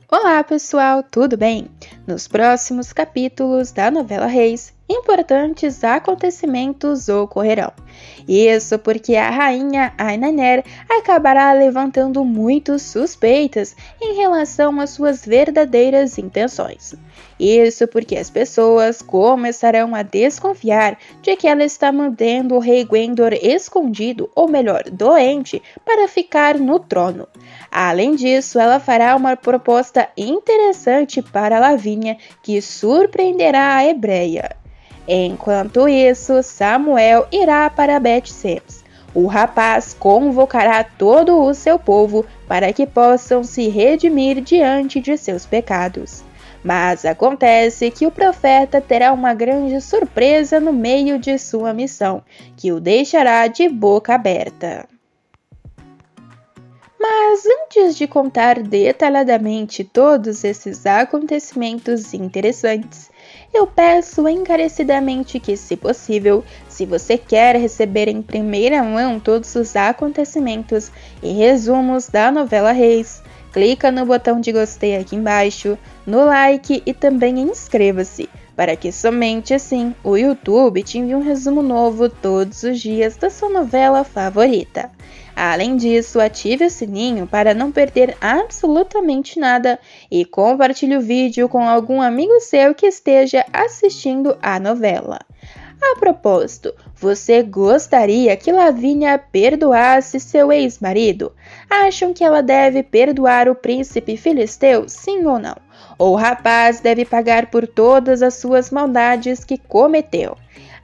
Olá, pessoal, tudo bem? Nos próximos capítulos da novela Reis, importantes acontecimentos ocorrerão. Isso porque a rainha Ainanher acabará levantando muitas suspeitas em relação às suas verdadeiras intenções. Isso porque as pessoas começarão a desconfiar de que ela está mantendo o rei Gwendor escondido, ou melhor, doente, para ficar no trono. Além disso, ela fará uma proposta interessante para Lavínia que surpreenderá a hebreia. Enquanto isso, Samuel irá para Bet-Semes. O rapaz convocará todo o seu povo para que possam se redimir diante de seus pecados. Mas acontece que o profeta terá uma grande surpresa no meio de sua missão, que o deixará de boca aberta. Mas antes de contar detalhadamente todos esses acontecimentos interessantes, eu peço encarecidamente que, se possível, se você quer receber em primeira mão todos os acontecimentos e resumos da novela Reis, clica no botão de gostei aqui embaixo, no like e também inscreva-se, para que somente assim o YouTube te envie um resumo novo todos os dias da sua novela favorita. Além disso, ative o sininho para não perder absolutamente nada e compartilhe o vídeo com algum amigo seu que esteja assistindo a novela. A propósito, você gostaria que Lavínia perdoasse seu ex-marido? Acham que ela deve perdoar o príncipe filisteu, sim ou não? Ou o rapaz deve pagar por todas as suas maldades que cometeu?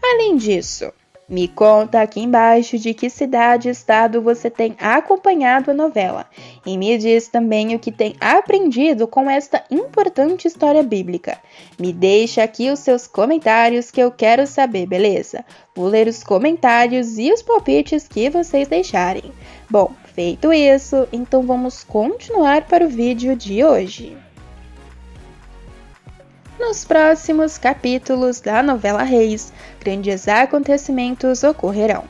Além disso, me conta aqui embaixo de que cidade e estado você tem acompanhado a novela e me diz também o que tem aprendido com esta importante história bíblica. Me deixa aqui os seus comentários que eu quero saber, beleza? Vou ler os comentários e os palpites que vocês deixarem. Bom, feito isso, então vamos continuar para o vídeo de hoje. Nos próximos capítulos da novela Reis, grandes acontecimentos ocorrerão.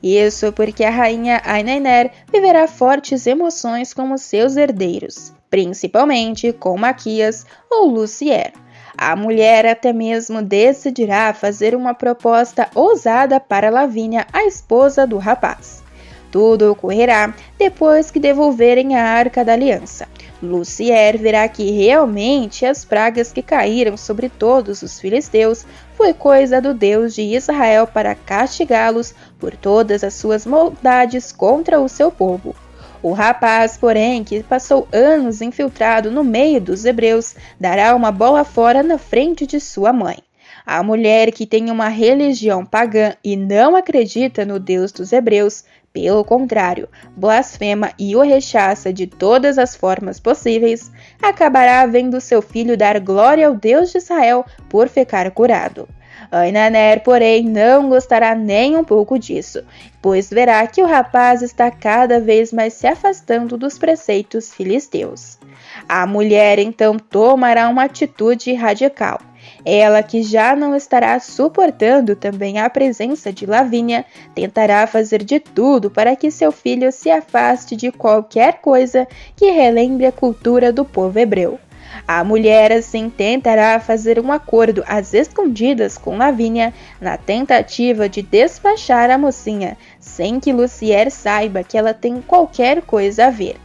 Isso porque a rainha Ainanher viverá fortes emoções com os seus herdeiros, principalmente com Maquias ou Lucier. A mulher até mesmo decidirá fazer uma proposta ousada para Lavínia, a esposa do rapaz. Tudo ocorrerá depois que devolverem a Arca da Aliança. Lucier verá que realmente as pragas que caíram sobre todos os filisteus foi coisa do Deus de Israel para castigá-los por todas as suas maldades contra o seu povo. O rapaz, porém, que passou anos infiltrado no meio dos hebreus, dará uma bola fora na frente de sua mãe. A mulher que tem uma religião pagã e não acredita no Deus dos hebreus, pelo contrário, blasfema e o rechaça de todas as formas possíveis, acabará vendo seu filho dar glória ao Deus de Israel por ficar curado. Ainanher, porém, não gostará nem um pouco disso, pois verá que o rapaz está cada vez mais se afastando dos preceitos filisteus. A mulher então tomará uma atitude radical. Ela, que já não estará suportando também a presença de Lavínia, tentará fazer de tudo para que seu filho se afaste de qualquer coisa que relembre a cultura do povo hebreu. A mulher assim tentará fazer um acordo às escondidas com Lavínia na tentativa de despachar a mocinha, sem que Lucier saiba que ela tem qualquer coisa a ver.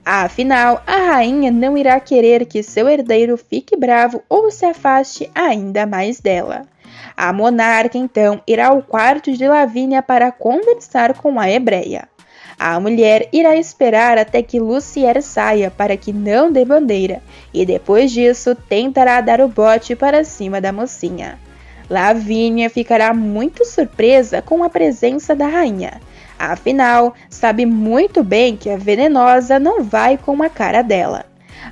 Afinal, a rainha não irá querer que seu herdeiro fique bravo ou se afaste ainda mais dela. A monarca, então, irá ao quarto de Lavínia para conversar com a hebreia. A mulher irá esperar até que Lucier saia para que não dê bandeira, e depois disso tentará dar o bote para cima da mocinha. Lavínia ficará muito surpresa com a presença da rainha. Afinal, sabe muito bem que a venenosa não vai com a cara dela.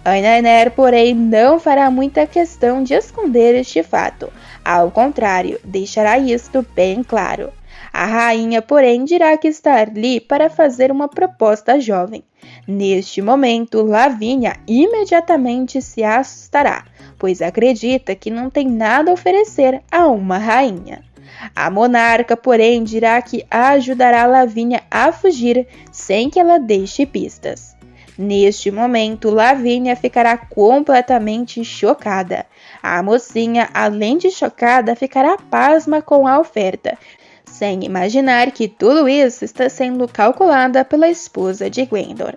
Ainanher, porém, não fará muita questão de esconder este fato. Ao contrário, deixará isto bem claro. A rainha, porém, dirá que está ali para fazer uma proposta jovem. Neste momento, Lavínia imediatamente se assustará, pois acredita que não tem nada a oferecer a uma rainha. A monarca, porém, dirá que ajudará Lavínia a fugir sem que ela deixe pistas. Neste momento, Lavínia ficará completamente chocada. A mocinha, além de chocada, ficará pasma com a oferta, sem imaginar que tudo isso está sendo calculada pela esposa de Gwyndor.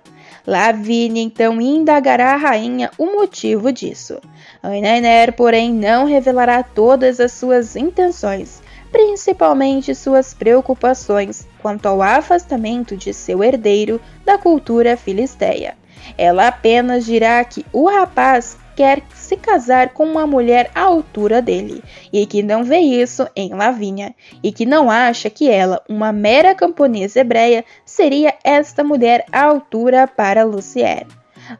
Lavínia então indagará a rainha o motivo disso. Einainer, porém, não revelará todas as suas intenções, principalmente suas preocupações quanto ao afastamento de seu herdeiro da cultura filisteia. Ela apenas dirá que o rapaz quer se casar com uma mulher à altura dele, e que não vê isso em Lavínia, e que não acha que ela, uma mera camponesa hebreia, seria esta mulher à altura para Lucier.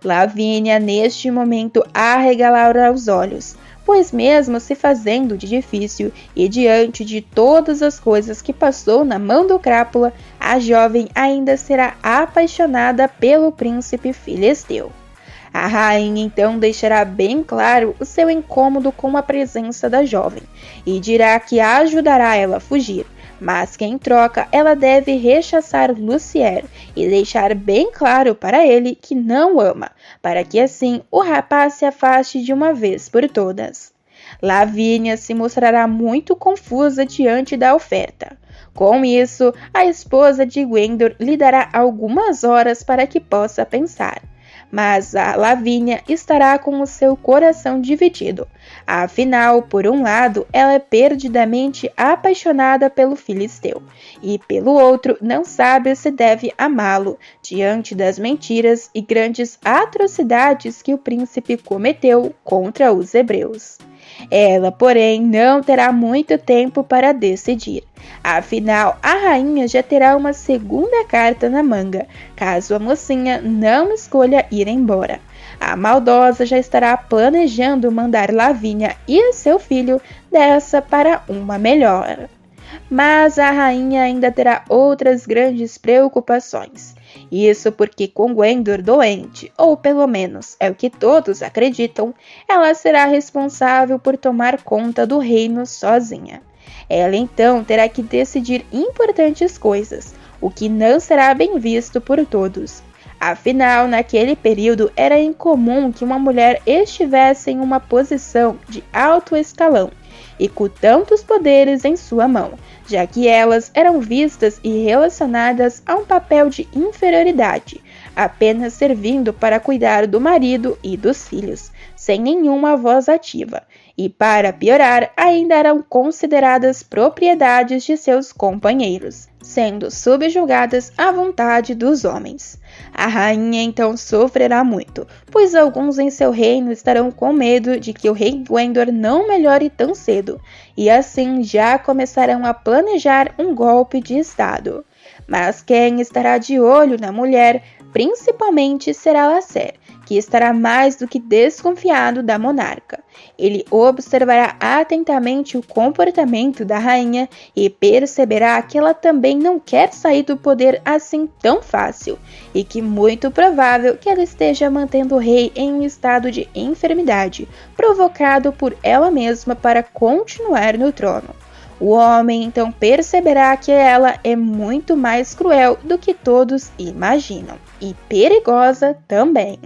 Lavínia, neste momento, arregalará os olhos, pois mesmo se fazendo de difícil e diante de todas as coisas que passou na mão do crápula, a jovem ainda será apaixonada pelo príncipe filisteu. A rainha então deixará bem claro o seu incômodo com a presença da jovem e dirá que ajudará ela a fugir, mas que em troca ela deve rechaçar Lucier e deixar bem claro para ele que não o ama, para que assim o rapaz se afaste de uma vez por todas. Lavínia se mostrará muito confusa diante da oferta. Com isso, a esposa de Gwyndor lhe dará algumas horas para que possa pensar. Mas a Lavínia estará com o seu coração dividido. Afinal, por um lado, ela é perdidamente apaixonada pelo filisteu, e pelo outro, não sabe se deve amá-lo, diante das mentiras e grandes atrocidades que o príncipe cometeu contra os hebreus. Ela, porém, não terá muito tempo para decidir. Afinal, a rainha já terá uma segunda carta na manga, caso a mocinha não escolha ir embora. A maldosa já estará planejando mandar Lavínia e seu filho dessa para uma melhor. Mas a rainha ainda terá outras grandes preocupações. Isso porque com Gwyndor doente, ou pelo menos é o que todos acreditam, ela será responsável por tomar conta do reino sozinha. Ela então terá que decidir importantes coisas, o que não será bem visto por todos. Afinal, naquele período era incomum que uma mulher estivesse em uma posição de alto escalão e com tantos poderes em sua mão, já que elas eram vistas e relacionadas a um papel de inferioridade, apenas servindo para cuidar do marido e dos filhos, sem nenhuma voz ativa, e para piorar, ainda eram consideradas propriedades de seus companheiros, sendo subjugadas à vontade dos homens. A rainha então sofrerá muito, pois alguns em seu reino estarão com medo de que o rei Gwyndor não melhore tão cedo, e assim já começarão a planejar um golpe de estado. Mas quem estará de olho na mulher, principalmente, será Lacer, que estará mais do que desconfiado da monarca. Ele observará atentamente o comportamento da rainha e perceberá que ela também não quer sair do poder assim tão fácil, e que muito provável que ela esteja mantendo o rei em um estado de enfermidade, provocado por ela mesma para continuar no trono. O homem então perceberá que ela é muito mais cruel do que todos imaginam, e perigosa também.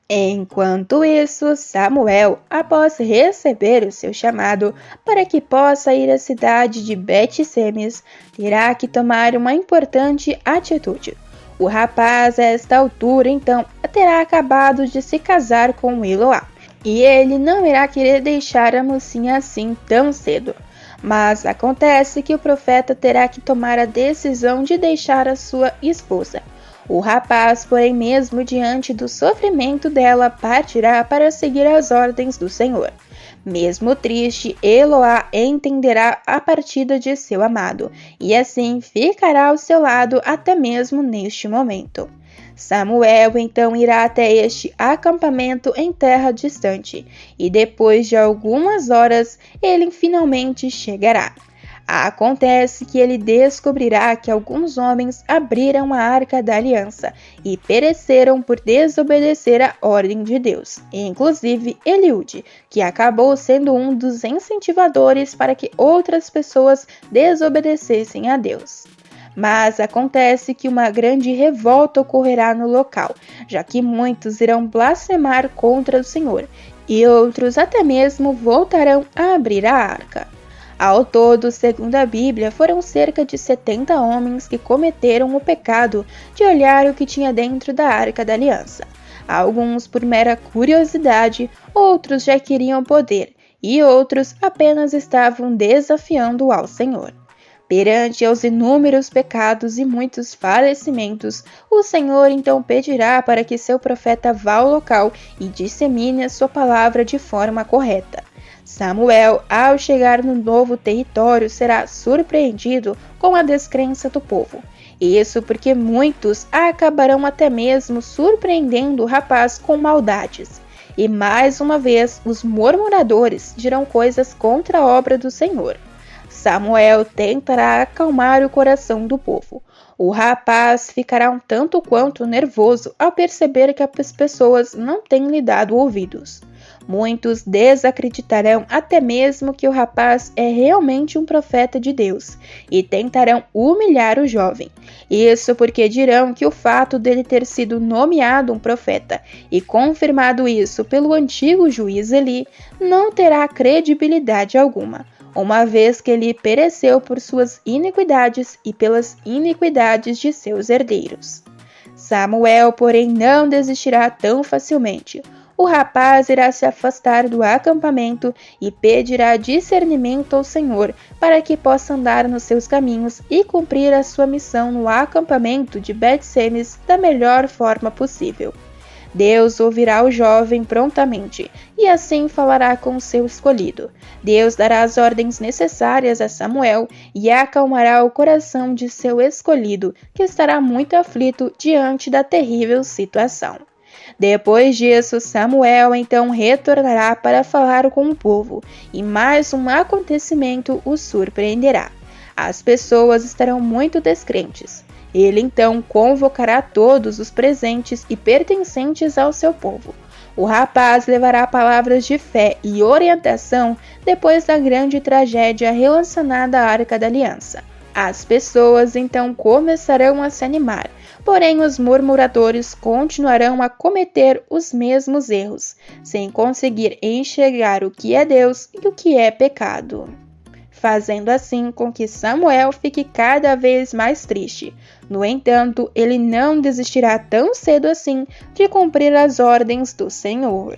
Enquanto isso, Samuel, após receber o seu chamado para que possa ir à cidade de Bet-Semes, terá que tomar uma importante atitude. O rapaz, a esta altura, então, terá acabado de se casar com Eloá, e ele não irá querer deixar a mocinha assim tão cedo. Mas acontece que o profeta terá que tomar a decisão de deixar a sua esposa. O rapaz, porém, mesmo diante do sofrimento dela, partirá para seguir as ordens do Senhor. Mesmo triste, Eloá entenderá a partida de seu amado, e assim ficará ao seu lado até mesmo neste momento. Samuel então irá até este acampamento em terra distante, e depois de algumas horas, ele finalmente chegará. Acontece que ele descobrirá que alguns homens abriram a Arca da Aliança e pereceram por desobedecer a ordem de Deus, inclusive Eliúde, que acabou sendo um dos incentivadores para que outras pessoas desobedecessem a Deus. Mas acontece que uma grande revolta ocorrerá no local, já que muitos irão blasfemar contra o Senhor, e outros até mesmo voltarão a abrir a arca. Ao todo, segundo a Bíblia, foram cerca de 70 homens que cometeram o pecado de olhar o que tinha dentro da Arca da Aliança. Alguns por mera curiosidade, outros já queriam poder, e outros apenas estavam desafiando ao Senhor. Perante aos inúmeros pecados e muitos falecimentos, o Senhor então pedirá para que seu profeta vá ao local e dissemine a sua palavra de forma correta. Samuel, ao chegar no novo território, será surpreendido com a descrença do povo. Isso porque muitos acabarão até mesmo surpreendendo o rapaz com maldades. E mais uma vez, os murmuradores dirão coisas contra a obra do Senhor. Samuel tentará acalmar o coração do povo. O rapaz ficará um tanto quanto nervoso ao perceber que as pessoas não têm lhe dado ouvidos. Muitos desacreditarão até mesmo que o rapaz é realmente um profeta de Deus e tentarão humilhar o jovem. Isso porque dirão que o fato dele ter sido nomeado um profeta e confirmado isso pelo antigo juiz Eli não terá credibilidade alguma, uma vez que ele pereceu por suas iniquidades e pelas iniquidades de seus herdeiros. Samuel, porém, não desistirá tão facilmente. O rapaz irá se afastar do acampamento e pedirá discernimento ao Senhor para que possa andar nos seus caminhos e cumprir a sua missão no acampamento de Bet-Semes da melhor forma possível. Deus ouvirá o jovem prontamente e assim falará com o seu escolhido. Deus dará as ordens necessárias a Samuel e acalmará o coração de seu escolhido, que estará muito aflito diante da terrível situação. Depois disso, Samuel então retornará para falar com o povo, e mais um acontecimento o surpreenderá. As pessoas estarão muito descrentes. Ele então convocará todos os presentes e pertencentes ao seu povo. O rapaz levará palavras de fé e orientação depois da grande tragédia relacionada à Arca da Aliança. As pessoas então começarão a se animar, porém os murmuradores continuarão a cometer os mesmos erros, sem conseguir enxergar o que é Deus e o que é pecado, fazendo assim com que Samuel fique cada vez mais triste. No entanto, ele não desistirá tão cedo assim de cumprir as ordens do Senhor.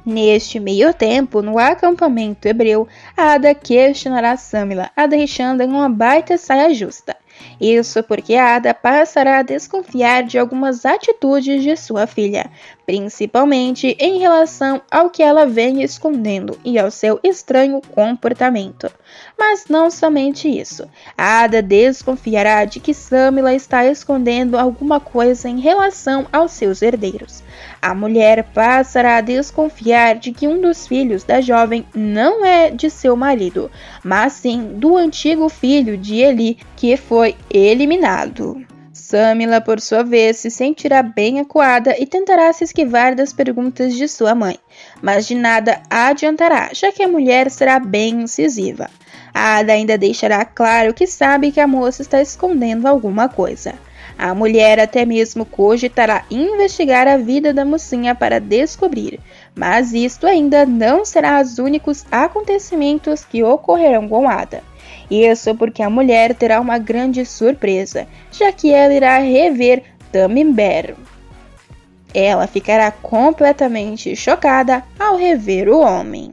Neste meio tempo, no acampamento hebreu, Ada questionará Samila, a deixando em uma baita saia justa. Isso porque Ada passará a desconfiar de algumas atitudes de sua filha, principalmente em relação ao que ela vem escondendo e ao seu estranho comportamento. Mas não somente isso, Ada desconfiará de que Samila está escondendo alguma coisa em relação aos seus herdeiros. A mulher passará a desconfiar de que um dos filhos da jovem não é de seu marido, mas sim do antigo filho de Eli, que foi eliminado. Samila, por sua vez, se sentirá bem acuada e tentará se esquivar das perguntas de sua mãe, mas de nada adiantará, já que a mulher será bem incisiva. Ada ainda deixará claro que sabe que a moça está escondendo alguma coisa. A mulher até mesmo cogitará investigar a vida da mocinha para descobrir, mas isto ainda não será os únicos acontecimentos que ocorrerão com Ada. Isso porque a mulher terá uma grande surpresa, já que ela irá rever Tamimber. Ela ficará completamente chocada ao rever o homem.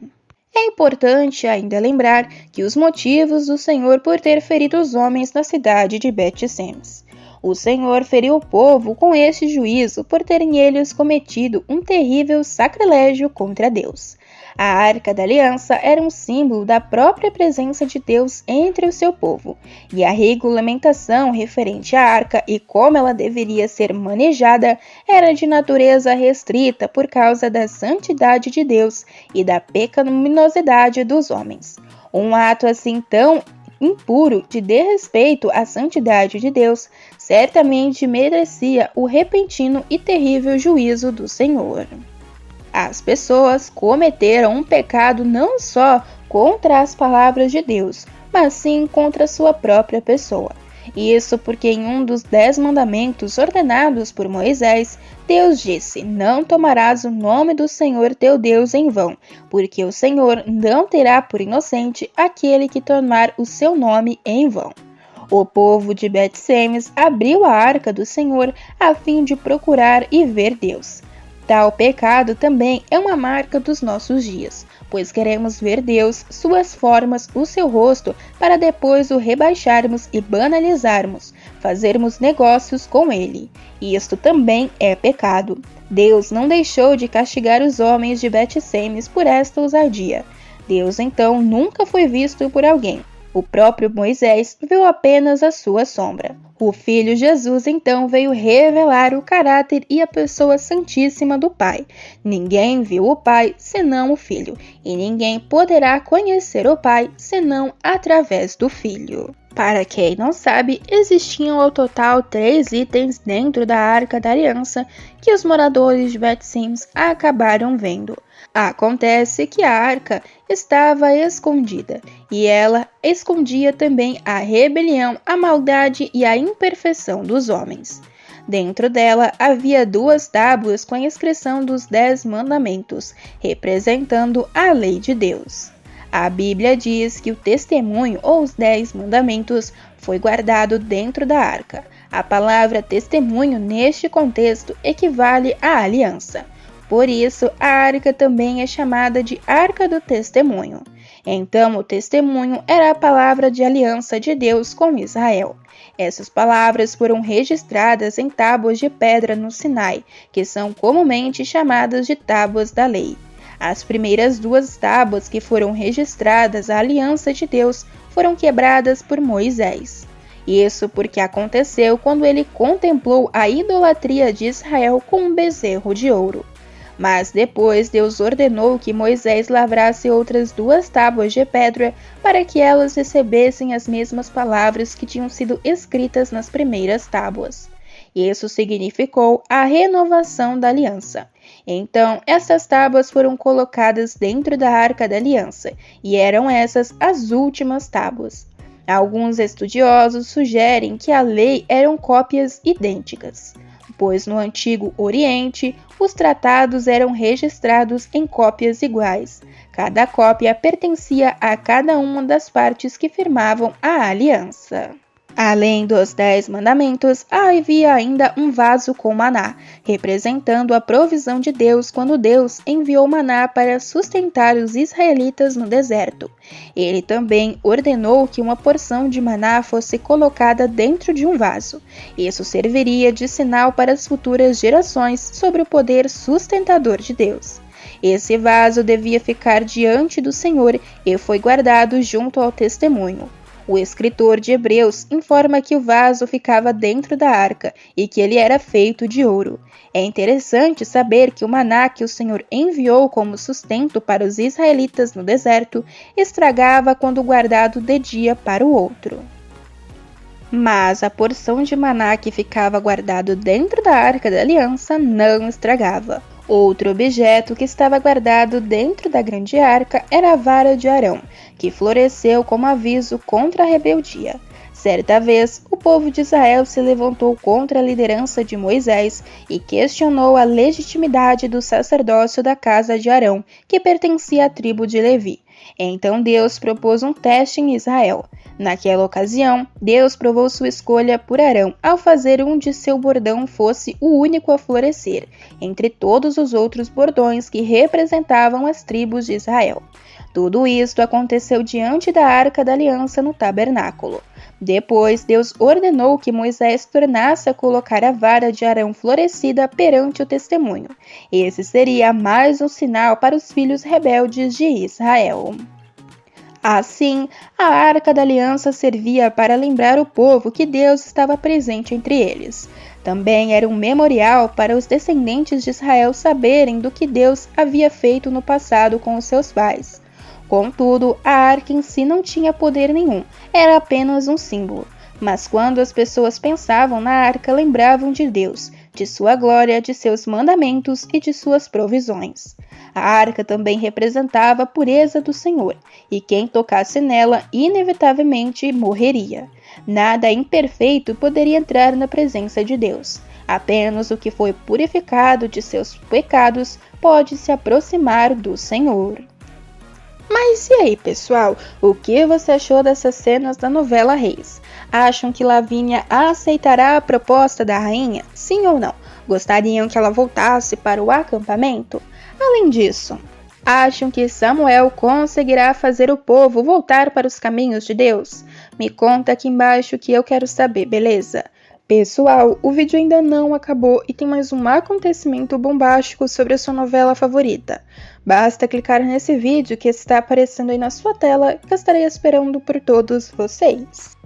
É importante ainda lembrar que os motivos do Senhor por ter ferido os homens na cidade de Bet-Semes. O Senhor feriu o povo com este juízo por terem eles cometido um terrível sacrilégio contra Deus. A Arca da Aliança era um símbolo da própria presença de Deus entre o seu povo, e a regulamentação referente à arca e como ela deveria ser manejada era de natureza restrita por causa da santidade de Deus e da pecaminosidade dos homens. Um ato assim tão impuro de desrespeito à santidade de Deus certamente merecia o repentino e terrível juízo do Senhor. As pessoas cometeram um pecado não só contra as palavras de Deus, mas sim contra sua própria pessoa. Isso porque em um dos 10 mandamentos ordenados por Moisés, Deus disse: não tomarás o nome do Senhor teu Deus em vão, porque o Senhor não terá por inocente aquele que tomar o seu nome em vão. O povo de Bet-Semes abriu a arca do Senhor a fim de procurar e ver Deus. Tal pecado também é uma marca dos nossos dias, pois queremos ver Deus, suas formas, o seu rosto, para depois o rebaixarmos e banalizarmos, fazermos negócios com ele. E isto também é pecado. Deus não deixou de castigar os homens de Bet-Semes por esta ousadia. Deus então nunca foi visto por alguém. O próprio Moisés viu apenas a sua sombra. O Filho Jesus então veio revelar o caráter e a pessoa santíssima do Pai. Ninguém viu o Pai senão o Filho, e ninguém poderá conhecer o Pai senão através do Filho. Para quem não sabe, existiam ao total 3 itens dentro da Arca da Aliança que os moradores de Bet-Semes acabaram vendo. Acontece que a arca estava escondida, e ela escondia também a rebelião, a maldade e a imperfeição dos homens. Dentro dela havia 2 tábuas com a inscrição dos 10 mandamentos, representando a lei de Deus. A Bíblia diz que o testemunho ou os 10 mandamentos foi guardado dentro da arca. A palavra testemunho neste contexto equivale à aliança. Por isso, a arca também é chamada de Arca do Testemunho. Então, o testemunho era a palavra de aliança de Deus com Israel. Essas palavras foram registradas em tábuas de pedra no Sinai, que são comumente chamadas de tábuas da lei. As primeiras 2 tábuas que foram registradas à aliança de Deus foram quebradas por Moisés. Isso porque aconteceu quando ele contemplou a idolatria de Israel com um bezerro de ouro. Mas depois Deus ordenou que Moisés lavrasse outras 2 tábuas de pedra para que elas recebessem as mesmas palavras que tinham sido escritas nas primeiras tábuas. Isso significou a renovação da aliança. Então, essas tábuas foram colocadas dentro da Arca da Aliança, e eram essas as últimas tábuas. Alguns estudiosos sugerem que a lei eram cópias idênticas, pois no Antigo Oriente, os tratados eram registrados em cópias iguais. Cada cópia pertencia a cada uma das partes que firmavam a aliança. Além dos 10 mandamentos, havia ainda um vaso com maná, representando a provisão de Deus quando Deus enviou maná para sustentar os israelitas no deserto. Ele também ordenou que uma porção de maná fosse colocada dentro de um vaso. Isso serviria de sinal para as futuras gerações sobre o poder sustentador de Deus. Esse vaso devia ficar diante do Senhor e foi guardado junto ao testemunho. O escritor de Hebreus informa que o vaso ficava dentro da arca e que ele era feito de ouro. É interessante saber que o maná que o Senhor enviou como sustento para os israelitas no deserto estragava quando guardado de dia para o outro. Mas a porção de maná que ficava guardado dentro da Arca da Aliança não estragava. Outro objeto que estava guardado dentro da grande arca era a vara de Arão, que floresceu como aviso contra a rebeldia. Certa vez, o povo de Israel se levantou contra a liderança de Moisés e questionou a legitimidade do sacerdócio da casa de Arão, que pertencia à tribo de Levi. Então Deus propôs um teste em Israel. Naquela ocasião, Deus provou sua escolha por Arão ao fazer um de seu bordão fosse o único a florescer, entre todos os outros bordões que representavam as tribos de Israel. Tudo isto aconteceu diante da Arca da Aliança no tabernáculo. Depois, Deus ordenou que Moisés tornasse a colocar a vara de Arão florescida perante o testemunho. Esse seria mais um sinal para os filhos rebeldes de Israel. Assim, a Arca da Aliança servia para lembrar o povo que Deus estava presente entre eles. Também era um memorial para os descendentes de Israel saberem do que Deus havia feito no passado com os seus pais. Contudo, a arca em si não tinha poder nenhum, era apenas um símbolo. Mas quando as pessoas pensavam na arca, lembravam de Deus, de sua glória, de seus mandamentos e de suas provisões. A arca também representava a pureza do Senhor, e quem tocasse nela inevitavelmente morreria. Nada imperfeito poderia entrar na presença de Deus. Apenas o que foi purificado de seus pecados pode se aproximar do Senhor. Mas e aí, pessoal? O que você achou dessas cenas da novela Reis? Acham que Lavínia aceitará a proposta da rainha? Sim ou não? Gostariam que ela voltasse para o acampamento? Além disso, acham que Samuel conseguirá fazer o povo voltar para os caminhos de Deus? Me conta aqui embaixo que eu quero saber, beleza? Pessoal, o vídeo ainda não acabou e tem mais um acontecimento bombástico sobre a sua novela favorita. Basta clicar nesse vídeo que está aparecendo aí na sua tela que eu estarei esperando por todos vocês.